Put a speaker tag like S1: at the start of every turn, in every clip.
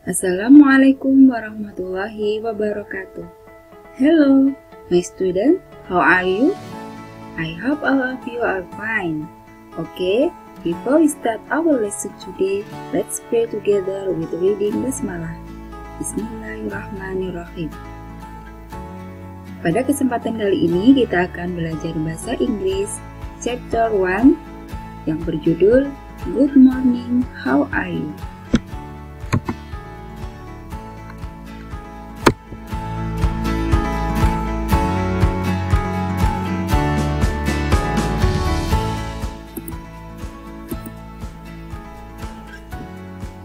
S1: Assalamualaikum warahmatullahi wabarakatuh. Hello, my student, how are you? I hope all of you are fine. Okay, before we start our lesson today, let's pray together with reading Basmalah. Bismillahirrahmanirrahim. Pada kesempatan kali ini kita akan belajar bahasa Inggris Chapter 1 yang berjudul Good Morning, How Are You?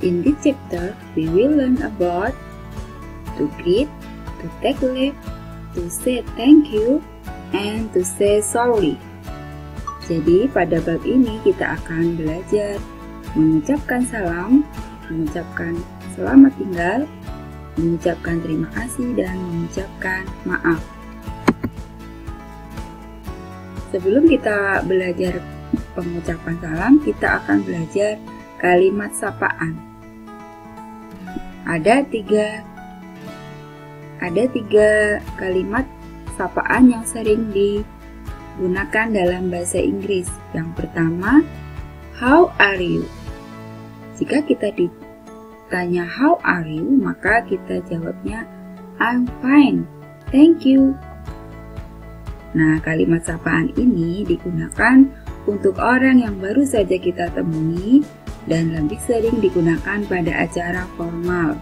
S1: In this chapter, we will learn about to greet, to take leave, to say thank you, and to say sorry. Jadi pada bab ini kita akan belajar mengucapkan salam, mengucapkan selamat tinggal, mengucapkan terima kasih, dan mengucapkan maaf. Sebelum kita belajar pengucapan salam, kita akan belajar kalimat sapaan. Ada tiga kalimat sapaan yang sering digunakan dalam bahasa Inggris. Yang pertama, how are you? Jika kita ditanya how are you, maka kita jawabnya I'm fine, thank you. Nah, kalimat sapaan ini digunakan untuk orang yang baru saja kita temui dan lebih sering digunakan pada acara formal.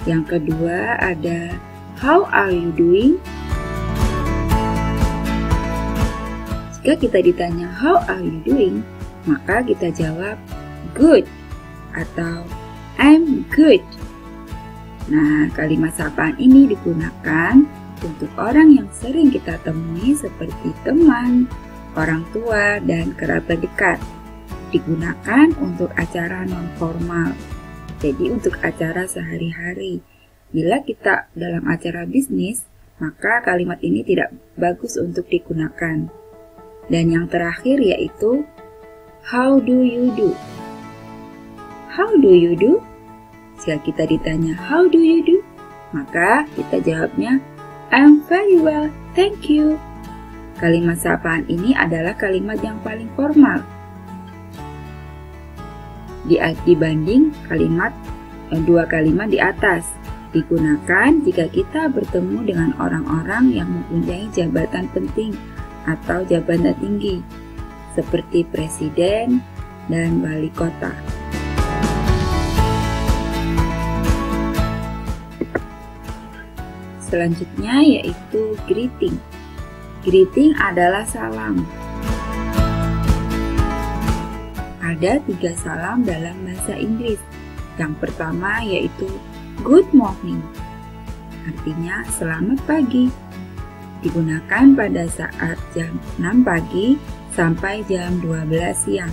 S1: Yang kedua ada how are you doing? Jika kita ditanya how are you doing, maka kita jawab good atau I'm good. Nah, kalimat sapaan ini digunakan untuk orang yang sering kita temui seperti teman, orang tua, dan kerabat dekat. Digunakan untuk acara non-formal, jadi untuk acara sehari-hari. Bila kita dalam acara bisnis, maka kalimat ini tidak bagus untuk digunakan. Dan yang terakhir yaitu how do you do? How do you do? Jika kita ditanya how do you do, maka kita jawabnya I'm very well, thank you. Kalimat sapaan ini adalah kalimat yang paling formal dibanding dua kalimat di atas. Digunakan jika kita bertemu dengan orang-orang yang mempunyai jabatan penting atau jabatan tinggi seperti presiden dan wali kota. Selanjutnya yaitu greeting. Greeting adalah salam. Ada 3 salam dalam bahasa Inggris. Yang pertama yaitu good morning, artinya selamat pagi. Digunakan pada saat jam 6 pagi sampai jam 12 siang.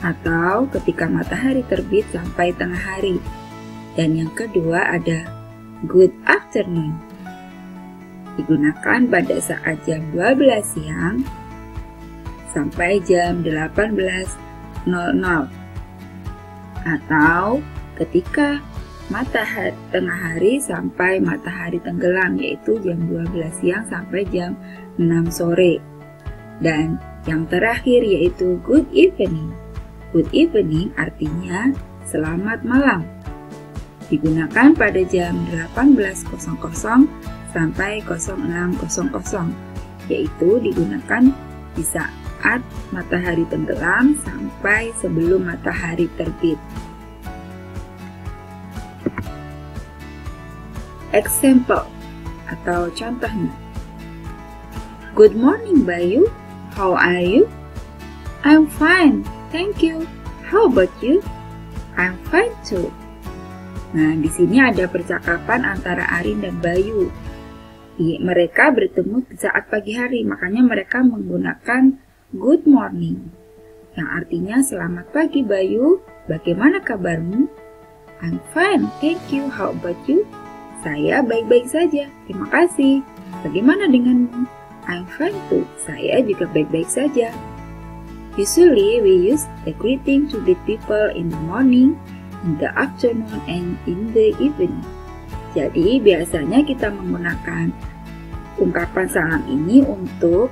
S1: Atau ketika matahari terbit sampai tengah hari. Dan yang kedua ada good afternoon. Digunakan pada saat jam 12 siang sampai jam 18.00 atau ketika matahari tengah hari sampai matahari tenggelam, yaitu jam 12 siang sampai jam 6 sore. Dan yang terakhir yaitu good evening. Good evening artinya selamat malam. Digunakan pada jam 18.00 sampai 06.00, yaitu digunakan di saat matahari tenggelam sampai sebelum matahari terbit. Example atau contohnya. Good morning Bayu, how are you? I'm fine, thank you. How about you? I'm fine too. Nah, di sini ada percakapan antara Arin dan Bayu. Mereka bertemu saat pagi hari, makanya mereka menggunakan good morning, yang artinya selamat pagi Bayu, bagaimana kabarmu? I'm fine, thank you, how about you? Saya baik-baik saja, terima kasih. Bagaimana denganmu? I'm fine too, saya juga baik-baik saja. Usually we use the greeting to greet people in the morning in the afternoon and in the evening. Jadi biasanya kita menggunakan ungkapan salam ini untuk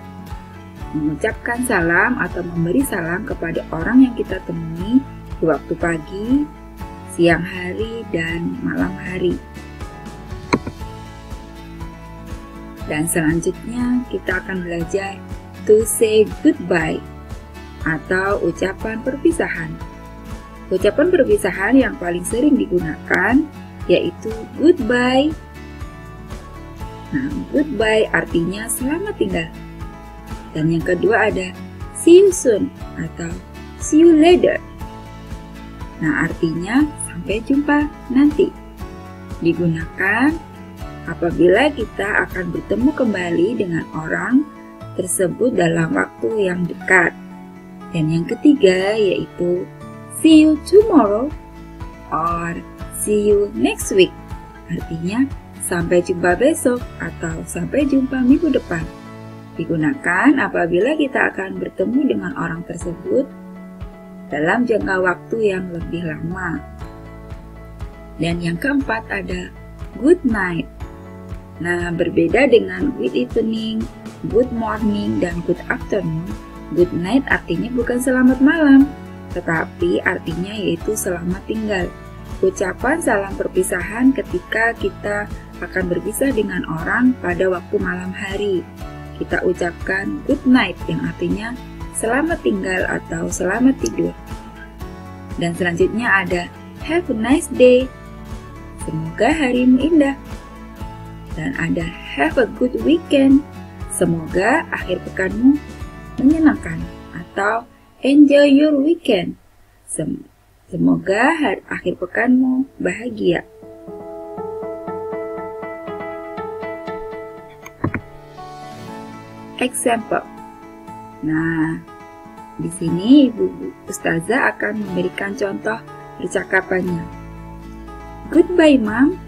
S1: mengucapkan salam atau memberi salam kepada orang yang kita temui di waktu pagi, siang hari, dan malam hari. Dan selanjutnya kita akan belajar to say goodbye atau ucapan perpisahan. Ucapan perpisahan yang paling sering digunakan yaitu goodbye. Nah, goodbye artinya selamat tinggal. Dan yang kedua ada see you soon atau see you later. Nah, artinya sampai jumpa nanti. Digunakan apabila kita akan bertemu kembali dengan orang tersebut dalam waktu yang dekat. Dan yang ketiga yaitu see you tomorrow or see you next week. Artinya sampai jumpa besok atau sampai jumpa minggu depan. Digunakan apabila kita akan bertemu dengan orang tersebut dalam jangka waktu yang lebih lama. Dan yang keempat ada good night. Nah, berbeda dengan good evening, good morning, dan good afternoon, good night artinya bukan selamat malam, tetapi artinya yaitu selamat tinggal. Ucapan salam perpisahan ketika kita akan berpisah dengan orang pada waktu malam hari. Kita ucapkan good night yang artinya selamat tinggal atau selamat tidur. Dan selanjutnya ada have a nice day. Semoga harimu indah. Dan ada have a good weekend. Semoga akhir pekanmu menyenangkan atau enjoy your weekend. Semoga akhir pekanmu bahagia. Example. Nah, di sini Ibu Ustazah akan memberikan contoh percakapannya. Goodbye, Mom.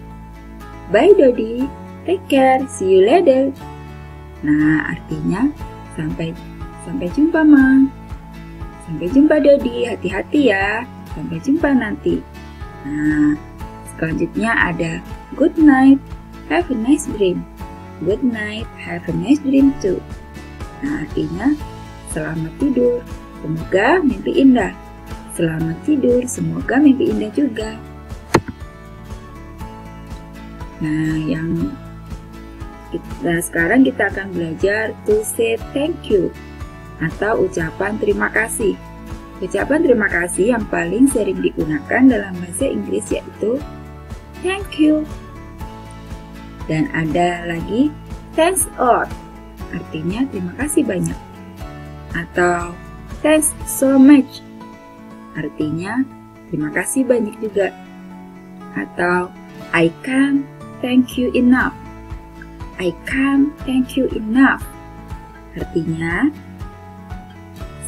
S1: Bye, Dodi. Take care. See you later. Nah, artinya sampai jumpa, Mom. Sampai jumpa, Dodi. Hati-hati ya. Sampai jumpa nanti. Nah, selanjutnya ada good night. Have a nice dream. Good night. Have a nice dream too. Nah, artinya selamat tidur. Semoga mimpi indah. Selamat tidur. Semoga mimpi indah juga. Nah, sekarang kita akan belajar to say thank you atau ucapan terima kasih. Ucapan terima kasih yang paling sering digunakan dalam bahasa Inggris yaitu thank you. Dan ada lagi thanks a lot, artinya terima kasih banyak. Atau thanks so much, artinya terima kasih banyak juga. Atau I can't thank you enough. I can't thank you enough, artinya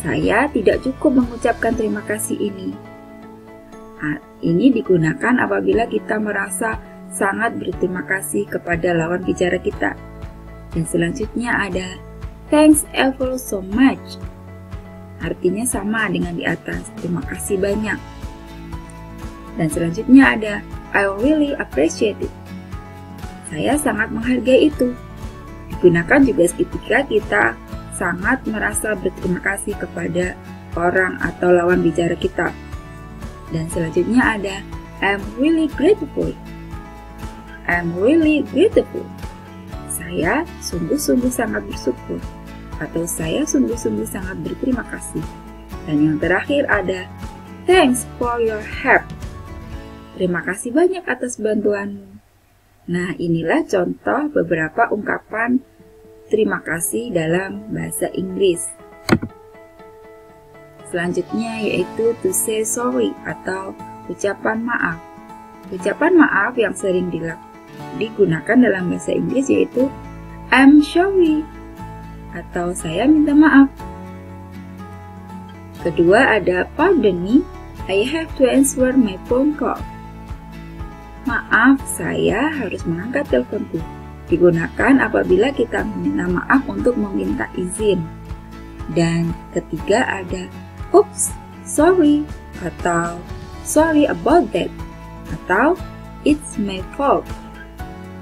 S1: saya tidak cukup mengucapkan terima kasih ini. Ini digunakan apabila kita merasa sangat berterima kasih kepada lawan bicara kita. Dan selanjutnya ada thanks ever so much. Artinya sama dengan di atas, terima kasih banyak. Dan selanjutnya ada I really appreciate it. Saya sangat menghargai itu. Digunakan juga ketika kita sangat merasa berterima kasih kepada orang atau lawan bicara kita. Dan selanjutnya ada I'm really grateful. I'm really grateful. Saya sungguh-sungguh sangat bersyukur atau saya sungguh-sungguh sangat berterima kasih. Dan yang terakhir ada thanks for your help. Terima kasih banyak atas bantuanmu. Nah, inilah contoh beberapa ungkapan terima kasih dalam bahasa Inggris. Selanjutnya yaitu to say sorry atau ucapan maaf. Ucapan maaf yang sering digunakan dalam bahasa Inggris yaitu I'm sorry atau saya minta maaf. Kedua ada pardon me, I have to answer my phone call. Maaf, saya harus mengangkat teleponku. Digunakan apabila kita meminta maaf untuk meminta izin. Dan ketiga ada oops, sorry atau sorry about that. Atau it's my fault.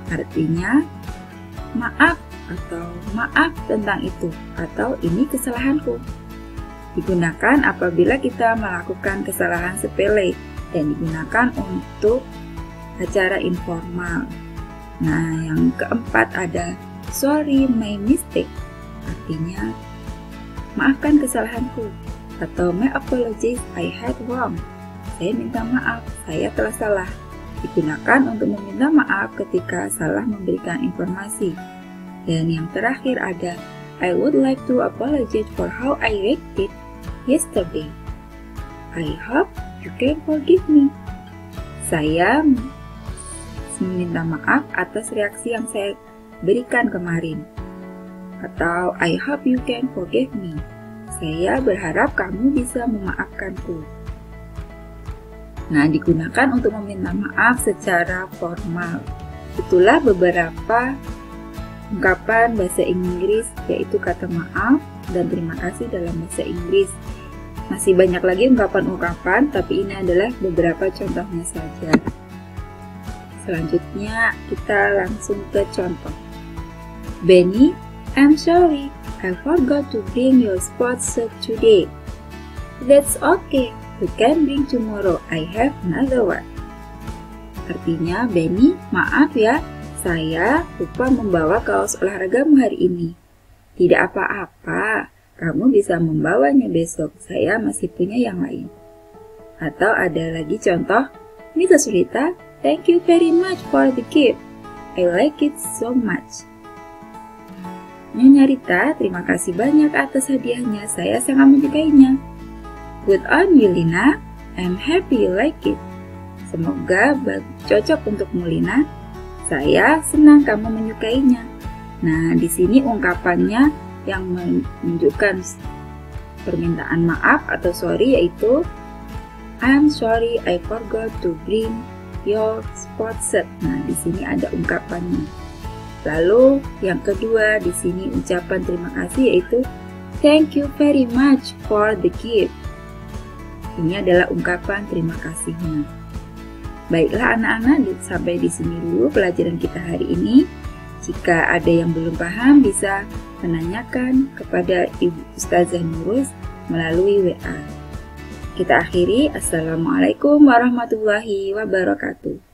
S1: Artinya maaf atau maaf tentang itu, atau ini kesalahanku. Digunakan apabila kita melakukan kesalahan sepele dan digunakan untuk acara informal. Nah, yang keempat ada sorry my mistake. Artinya maafkan kesalahanku, atau my apologies I had wrong. Saya minta maaf, saya telah salah. Digunakan untuk meminta maaf ketika salah memberikan informasi. Dan yang terakhir ada I would like to apologize for how I reacted yesterday. I hope you can forgive me. Saya meminta maaf atas reaksi yang saya berikan kemarin. Atau I hope you can forgive me. Saya berharap kamu bisa memaafkanku. Nah, digunakan untuk meminta maaf secara formal. Itulah beberapa ungkapan bahasa Inggris, yaitu kata maaf dan terima kasih dalam bahasa Inggris. Masih banyak lagi ungkapan-ungkapan, tapi ini adalah beberapa contohnya saja. Selanjutnya, kita langsung ke contoh. Benny, I'm sorry, I forgot to bring your sports shirt today. That's okay, you can bring tomorrow, I have another one. Artinya, Benny, maaf ya, saya lupa membawa kaos olahragamu hari ini. Tidak apa-apa, kamu bisa membawanya besok, saya masih punya yang lain. Atau ada lagi contoh, Miss Rita, thank you very much for the gift, I like it so much. Nyonya Rita, terima kasih banyak atas hadiahnya, saya sangat menyukainya. Good on you, Lina, I'm happy you like it. Semoga cocok untukmu, Lina. Saya senang kamu menyukainya. Nah, di sini ungkapannya yang menunjukkan permintaan maaf atau sorry yaitu I'm sorry I forgot to bring your sports shirt. Nah, di sini ada ungkapannya. Lalu yang kedua di sini ucapan terima kasih yaitu thank you very much for the gift. Ini adalah ungkapan terima kasihnya. Baiklah anak-anak, sampai di sini dulu pelajaran kita hari ini. Jika ada yang belum paham bisa menanyakan kepada Ibu Ustazah Nurus melalui WA. Kita akhiri. Assalamualaikum warahmatullahi wabarakatuh.